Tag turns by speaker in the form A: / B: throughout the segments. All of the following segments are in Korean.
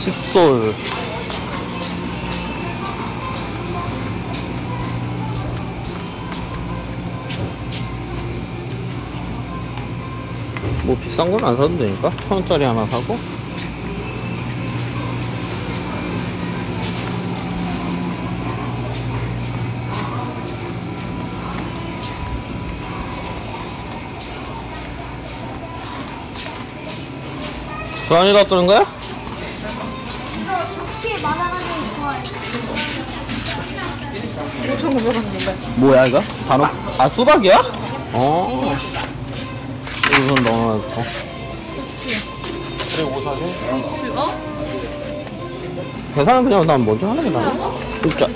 A: 칫솔. 뭐 비싼 건 안 사도 되니까 1,000원짜리 하나 사고. 주한이가 끓는 거야?
B: 이거 접시에 말아가지고 좋아해.
C: 5,900원인데.
A: 뭐야 이거? 단호? 아 수박이야? 어. 우선 넣어놨고.
D: 그리고 5사게
C: 고추가?
A: 계산은 그냥 난 먼저 하는 게 나아. 진짜.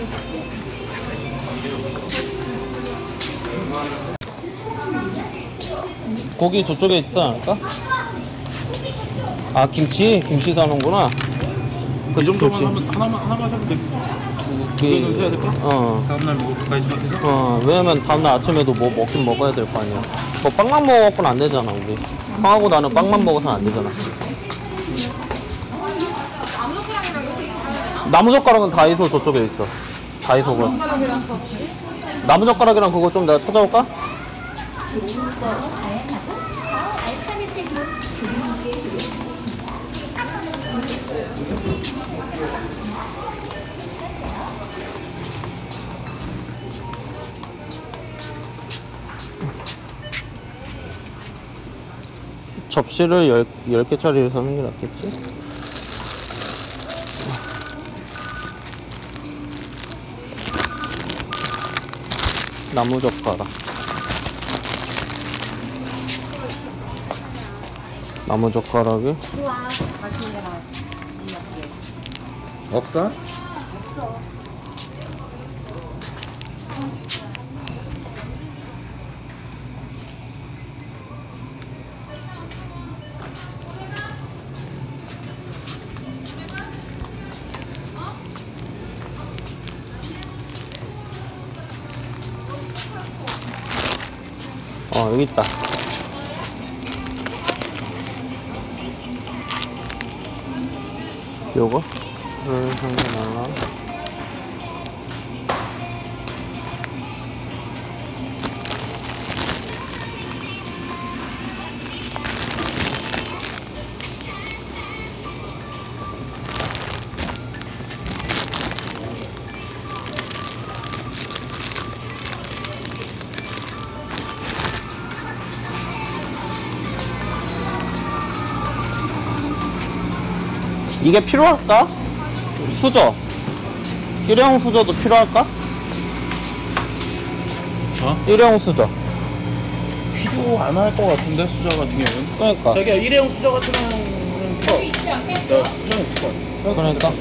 A: 고기 저쪽에 있지 않을까? 아 김치? 김치 사는구나.
D: 이 정도만 하면 하나만 사면 돼. 두 개는 사야 될까? 다음날 먹을까지 생각해서?
A: 왜냐면 다음날 아침에도 뭐 먹긴 먹어야 될 거 아니야. 뭐 빵만 먹어갖고는 안 되잖아 우리. 형하고 나는 빵만 먹어서는 안 되잖아. 나무젓가락은 다이소 저쪽에 있어. 다이소가. 나무젓가락이랑 그거 좀 내가 찾아올까? 접시를 10개짜리를 사는 게 낫겠지? 나무젓가락. 나무젓가락이?
D: 없어?
A: 여기 있다. 요거? 하나. 이게 필요할까? 수저. 일회용 수저도 필요할까? 일회용 수저.
D: 필요 안 할 것 같은데 수저 같은 경우는.
A: 그러니까.
D: 자기야 일회용 수저 같은 경우는 필요
C: 있지 않겠어?
D: 수저는 있을 것 같아.
A: 그러니까.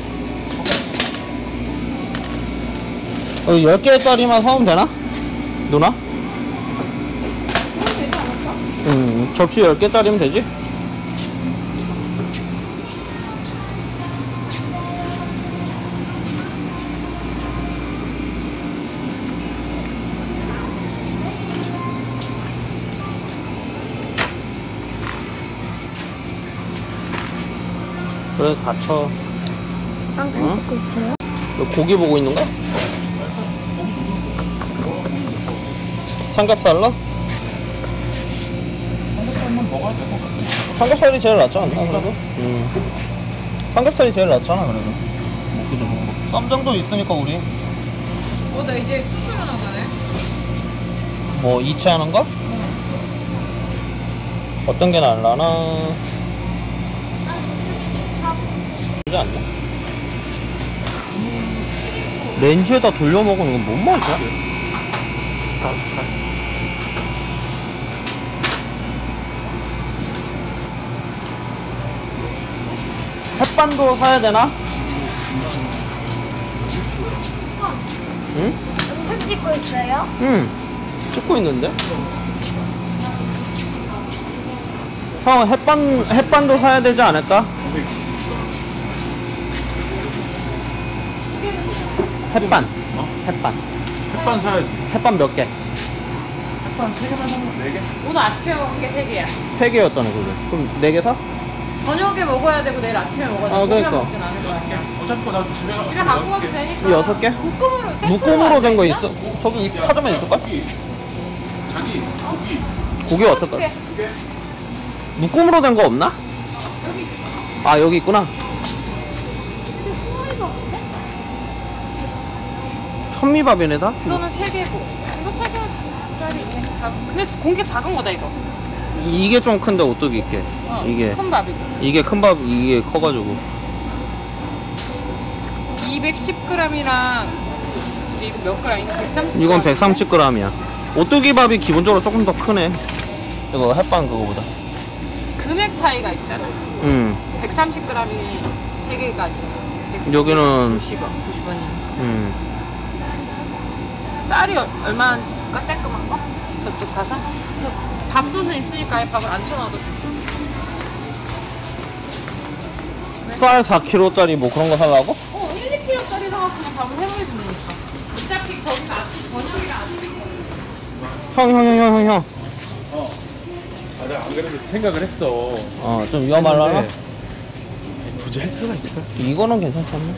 A: 10개짜리만 사오면 되나? 누나?
C: 되지 않을까?
A: 접시 10개짜리면 되지? 그래 다쳐.
B: 빵 찍고 있어요?
A: 너 고기 보고 있는 거야? 삼겹살로?
D: 삼겹살만 먹어야 될 것 같아.
A: 삼겹살이 제일 낫지 않나 그래도? 삼겹살이 제일 낫잖아 그래도.
D: 먹기도 먹고.
A: 쌈장도 있으니까 우리
C: 나 이제 수술을 하자네.
A: 뭐 이체하는 거? 어떤 게 나을라나? 그러지 않나? 렌즈에다 돌려 먹으면 이건 뭔 맛이야? 햇반도 사야 되나? 응?
B: 영상 찍고 있어요?
A: 응. 찍고 있는데? 형 햇반도 사야 되지 않을까? 햇반. 햇반.
D: 햇반 사야지.
A: 햇반 몇 개?
D: 햇반 3개만 사면 4개?
C: 오늘 아침에 먹은 게 3개야.
A: 3개였잖아 그게. 그럼 4개 사?
C: 저녁에 먹어야 되고 내일 아침에 먹어야 되고
A: 아, 그러니까.
C: 먹진 않을 거야.
D: 어차피 나 집에 가서
C: 집에 갖고 가도 되니까.
A: 이 6개?
C: 묶음으로.
A: 묶음으로 된 거 있어? 저기 사전에 있을걸?
D: 자기 고기
A: 고기 어떨까? 묶음으로 된 거 없나? 아 여기 있구나. 현미밥이네 다?
C: 이거는 3개고. 이거 3개짜리 이렇게 작은. 근데 공개 작은 거다 이거.
A: 이게 좀 큰데 오뚜기 있게. 이게
C: 큰 밥이고.
A: 이게 큰 밥 이게 커가지고
C: 210g이랑 이거 몇 그램? 이거 130g.
A: 이건 130g이야. 오뚜기 밥이 기본적으로 조금 더 크네. 이거 햇반 그거보다.
C: 금액 차이가 있잖아. 130g이 3개가 아니고.
A: 여기는
C: 90원, 90원이. 쌀이 얼마나 줄까? 쬐끔한 거? 저쪽 가서? 밥솥은 있으니까 아예 밥을 안 쳐놔도 돼.
A: 쌀 4kg짜리 뭐 그런 거 살라고?
C: 1, 2kg짜리 사서 그냥 밥을 해버리면 되니까. 어차피 거기가 번역이랑 안 돼.
A: 형.
D: 아, 내가 안 그래도 생각을 했어.
A: 좀 위험하려나?
D: 근데 굳이 할 필요가 있을까?
A: 이거는 괜찮지 않나?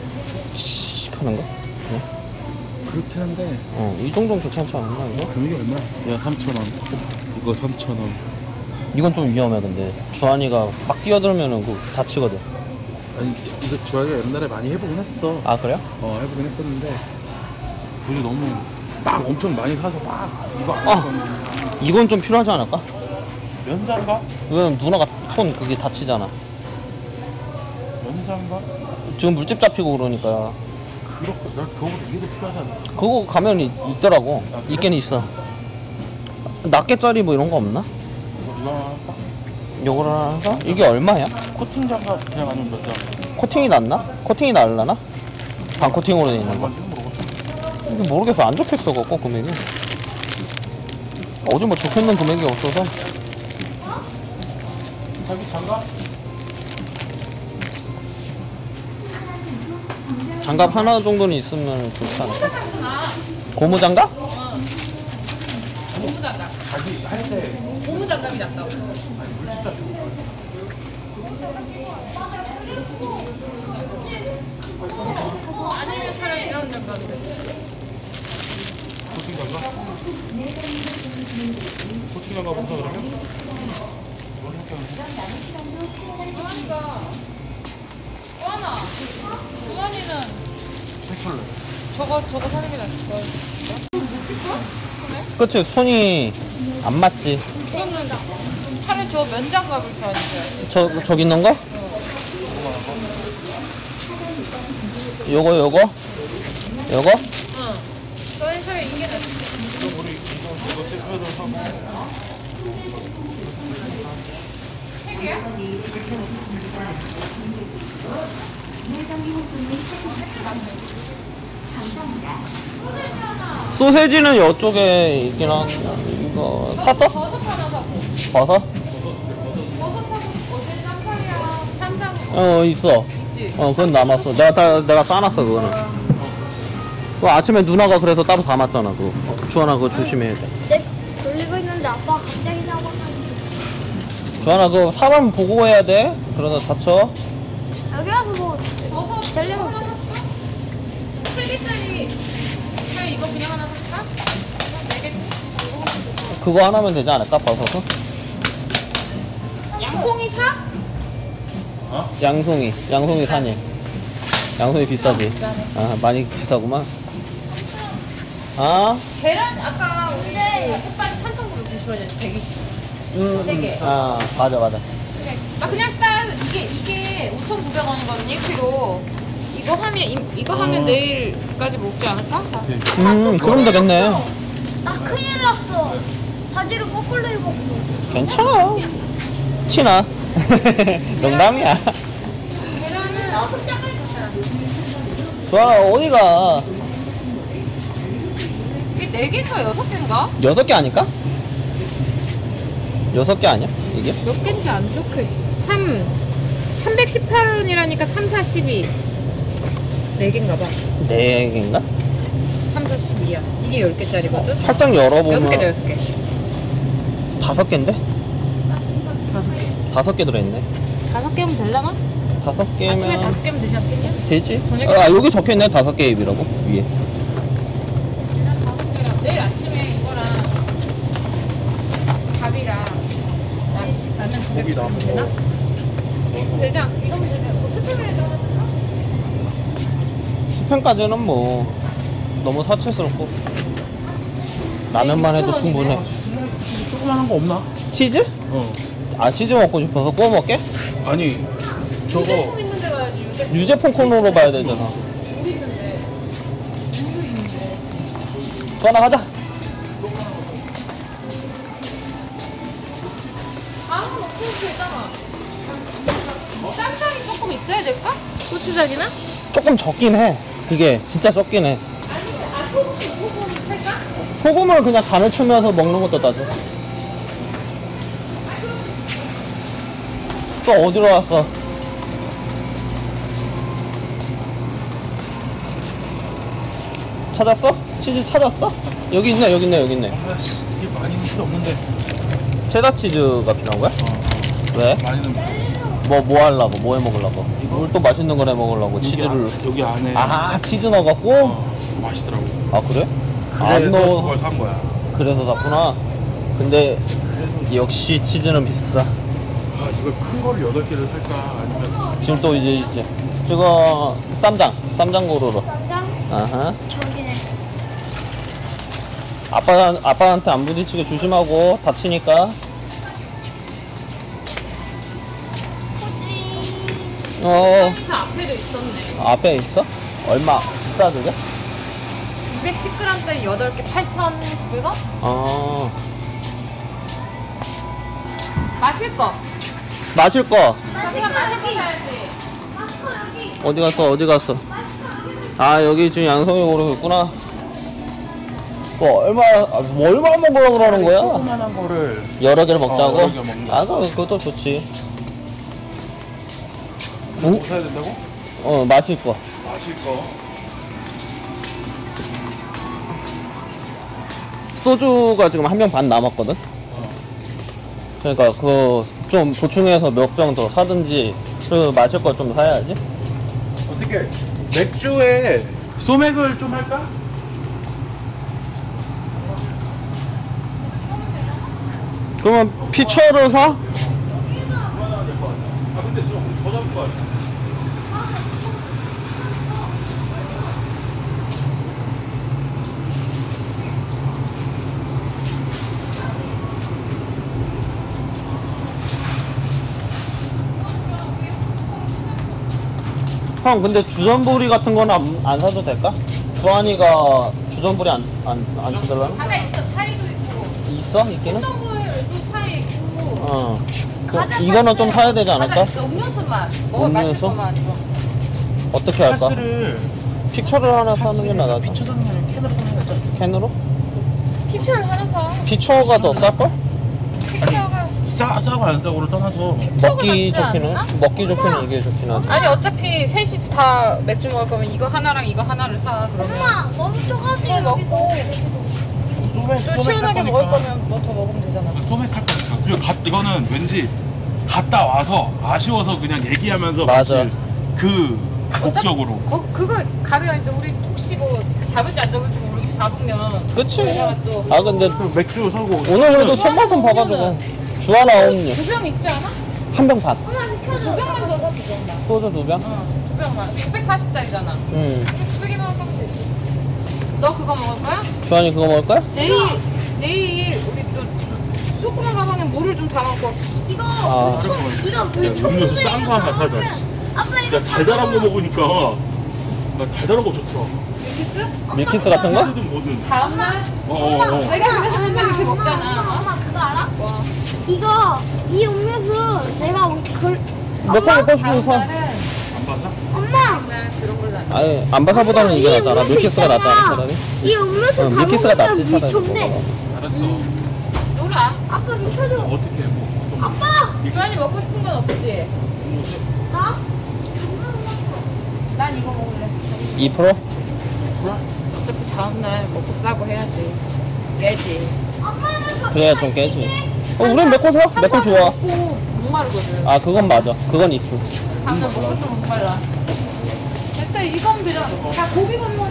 A: 칙 하는 거?
D: 그렇긴 한데
A: 이 정도는 괜찮지 않나 이거?
D: 그럼 이게 얼마야? 야 3,000원 이거 3,000원
A: 이건 좀 위험해 근데 주한이가 막 뛰어들면은 그 다치거든.
D: 아니 이거 주아이가 옛날에 많이 해보긴 했어.
A: 아 그래요?
D: 해보긴 했었는데 굳이 너무 막 엄청 많이 사서 막 이거 안
A: 아.
D: 했거든.
A: 이건 좀 필요하지 않을까?
D: 면사인가?
A: 왜냐면 누나가 손 그게 다치잖아.
D: 면사인가?
A: 지금 물집 잡히고 그러니까
D: 그렇고 난 그거보다 이게 더 필요하지 않나?
A: 그거 가면 있더라고.
D: 아, 그래?
A: 있긴 있어. 낱개짜리 뭐 이런 거 없나?
D: 이거 하나 할까?
A: 요거를 하나 사? 이게 얼마야?
D: 코팅 장갑 그냥 아니면 면사
A: 코팅이 낫나? 코팅이 나을라나? 반 코팅으로 돼 있는 거.
D: 얼마인지 물어봤어.
A: 이게 모르겠어. 안 적혀있어 갖고 금액이. 어디 뭐 적혀있는 금액이 없어서.
D: 자기 장갑?
A: 장갑 하나 정도는 있으면 좋지 않을까? 고무장갑?
C: 고무장갑.
D: 자기 할때
C: 고무장갑이 낫다고. 아니면 차라리 이런 장갑이 돼.
D: 코팅 장갑? 코팅 장갑 없어 그러면?
C: 주한아, 주한이는
D: 색깔로
C: 저거 사는 게 낫을 거야.
A: 그치, 손이 안 맞지.
C: 그러면 차라리 저 면장갑을 줘야지.
A: 저기 있는 거? 요거?
C: 응. 저희 차라리 이게 낫지.
D: 우리 이거 세트로 사고
C: 세 개야?
A: 소세지는 이쪽에 있긴 한, 이거, 샀어?
C: 버섯 하나 사고.
A: 버섯?
C: 버섯하고 어제 쌈장이랑 쌈장
A: 있어.
C: 있지?
A: 그건 남았어. 내가 싸놨어, 그거는. 그 아침에 누나가 그래서 따로 담았잖아, 그거. 주한아, 그거 조심해야 돼.
B: 내 돌리고 있는데 아빠가 갑자기 나와가지고.
A: 주한아, 그거 사람 보고 해야 돼. 그러다 다쳐.
B: 여기가 그거
C: 버섯
B: 젤리가
C: 하나 샀어? 3개짜리. 차라리 이거 그냥 하나 살까? 4개.
A: 그거 하나면 되지 않을까, 버섯은?
C: 양송이 사?
A: 양송이 사니. 양송이 비싸지. 많이 비싸구만.
C: 계란 아까 우리 햇반 3,990원이었지. 120. 3개.
A: 맞아.
C: 그냥 딱 이게 5,900원이거든요. 1kg. 이거 하면 내일까지 먹지 않을까?
A: 그럼 되겠네.
B: 나 큰일 났어. 바지를 거꾸로 입었어.
A: 괜찮아. 치나. 농담이야.
C: 계란은
B: 나 혼자 갈까?
A: 주한아, 어디가?
C: 이게 4개인가 6개인가?
A: 6개 아닐까? 6개 아니야? 이게?
C: 몇 개인지 안 적혀 있어. 318원이라니까 3, 4, 12. 4개인가 봐.
A: 4개인가?
C: 3, 4, 12야. 이게 10개짜리거든?
A: 살짝 열어보면
C: 6개다 6개.
A: 5개인데?
C: 5개.
A: 5개 들어있네.
C: 5개면 되려나?
A: 5개면
C: 아침에 5개면 되지 않겠냐?
A: 되지?
C: 저녁에
A: 아 여기 적혀있네 5개 입이라고 위에.
C: 내일 아침에 이거랑 밥이랑 라면 2개
D: 고기
C: 먹으면 되나? 되지 않 이거면 되네. 뭐 스팸에 들어가면 되나?
A: 스팸까지는 뭐 너무 사치스럽고 라면만 해도 충분해.
D: 조그만한 거 없나?
A: 치즈?
D: 어.
A: 아 치즈 먹고 싶어서 구워 먹게?
D: 아니 저거
C: 유제품 있는 데 가야지.
A: 유제품 코너로 봐야 되잖아.
C: 우리 있는데 우유 있는데.
A: 또 하나 가자.
C: 방은 없을 수 있잖아. 쌈장이 조금 있어야 될까? 고추장이나?
A: 조금 적긴 해. 그게 진짜 적긴 해.
C: 아니, 소금 할까?
A: 소금을 그냥 간을 치면서 먹는 것도 나죠. 또 어디로 왔어? 찾았어? 치즈 찾았어? 여기 있네, 여기 있네, 여기 있네.
D: 아씨 이게 많이는 필요 없는데.
A: 체다 치즈가 필요한 거야? 왜?
D: 많이는
A: 뭐 하려고? 뭐 해 먹으려고? 뭘 또 맛있는 걸 해 먹으려고? 치즈를.
D: 여기 안에
A: 아, 치즈 넣어갖고?
D: 맛있더라고.
A: 아, 그래? 안
D: 그래서
A: 넣어.
D: 그걸 산 거야.
A: 그래서 샀구나. 근데 역시 치즈는 비싸.
D: 아 이걸 큰 거를 8개를 살까 아니면
A: 지금 또 이제 저거 쌈장 고르러.
B: 쌈장?
A: 아하.
B: 저기네.
A: 아빠한테 안 부딪히게 조심하고 다치니까. 어
C: 저 앞에도 있었네.
A: 앞에 있어? 얼마 비싸 그게?
C: 210g짜리 8개 8,900원?
A: 어
C: 마실 거.
A: 마실 거
C: 자기가 마실 거 사야지.
A: 어디 갔어? 아 여기 지금 양성이 고르고 있구나. 뭐 얼마 먹으려고 그러는 거야?
D: 조그만한 거를
A: 여러 개를 먹자고?
D: 여러 개 먹는
A: 아 그것도 좋지.
D: 뭐 사야 된다고?
A: 마실 거.
D: 마실 거.
A: 소주가 지금 1병 반 남았거든? 그러니까 그거 좀 보충해서 몇 병 더 사든지 그리고 마실 걸 좀 사야지.
D: 어떻게 맥주에 소맥을 좀 할까?
A: 그러면 피처를 사?
D: 아 근데 좀더 잡을 거 아니야?
A: 형 근데 주전부리 같은 거는 안 사도 될까? 주한이가 주전부리 안 쳐달라나?
C: 과자 있어. 차이도 있고.
A: 있어? 있기는?
C: 또 차이 있고.
A: 어. 이거는 좀 사야 되지
C: 과자
A: 않을까?
C: 있어. 음료수만. 먹어 마실
A: 음료수?
C: 거만 좀.
A: 어떻게 할까?
D: 파스를
A: 피처를 하나 사는 게 나을까?
D: 피처 사는 게 아니라 캔으로 사는 게 낫지 않겠어?
A: 캔으로?
C: 피처를 하나 사.
A: 피처가 더 쌀걸?
C: 피처가
D: 싸고 안 싸고를 떠나서
A: 먹기
C: 낫지
A: 좋기는?
C: 않나?
A: 먹기 좋기는 이게 좋긴 하지.
C: 아니 어차피 셋이 다 맥주 먹을 거면 이거 하나랑 이거 하나를 사. 그러면
B: 엄마, 멈춰가지.
C: 이거 먹고
D: 소맥
C: 좀
D: 할
C: 시원하게
D: 거니까.
C: 먹을 거면 뭐 더 먹으면 되잖아.
D: 소맥 할 거니까. 그리고 이거는 왠지 갔다 와서 아쉬워서 그냥 얘기하면서
A: 맞아.
D: 마실 그 목적으로.
C: 그거 가벼운데 우리 혹시 뭐 잡을지 안 잡을지 모르고 잡으면
A: 그치?
C: 내가 또
A: 아 근데
D: 그 맥주 사고
A: 오늘 그래도 손맛은 봐가지고 주하나 없니?
C: 2병 있지 않아?
A: 1병 반.
C: 2병만 더 사, 2병만.
A: 소주 2병?
C: 2병만. 640짜리잖아.
A: 응.
C: 200이면 사면 되지. 너 그거 먹을 거야?
A: 주한이 그거 먹을 거야?
C: 내일 우리 또 조그만 가방에 물을 좀 담아갖고
B: 이거
A: 아.
B: 이거
D: 음료수 싼 거 하나 사자.
B: 아빠 이거
D: 야 달달한 거 먹으니까 나 달달한 거 좋더라.
C: 밀키스?
A: 밀키스 같은 거?
D: 쓰든 뭐든.
C: 다음날?
D: 어어어.
C: 내가 그래서 맨날 이렇게 먹잖아.
B: 엄마 그거 알아?
C: 와.
B: 이거 이 음료수 내가
A: 몇 번 먹고 싶은 거 사.
C: 다음날은
D: 안 봐서?
B: 엄마
C: 맨날 그런 걸로 안
A: 아니 안바사보다는 이게 낫잖아.
B: 음료수
A: 밀키스가
B: 있잖아.
A: 낫잖아 차라리.
B: 이 음료수
A: 응,
B: 다
A: 밀키스가 낫지
B: 먹으면
A: 차라리.
B: 좋네.
A: 먹어봐.
D: 알았어.
C: 놀아.
B: 아빠 좀 켜줘.
D: 어떻게 해? 뭐 어떤 거?
B: 아빠
C: 주한이 먹고 싶은 건 없지?
B: 나?
C: 난 이거 먹을래.
A: 2%?
C: 어차피 다음날 먹고 싸고 해야지. 깨지.
B: 엄마는 저
A: 그래야 좀 깨지. 우린 맥콜 사? 맥콜 좋아.
C: 먹고 목마르거든.
A: 아 그건 맞아. 그건 있어.
C: 다음날 먹고도 목말라. 됐어, 이건 그냥 다 고기 건너.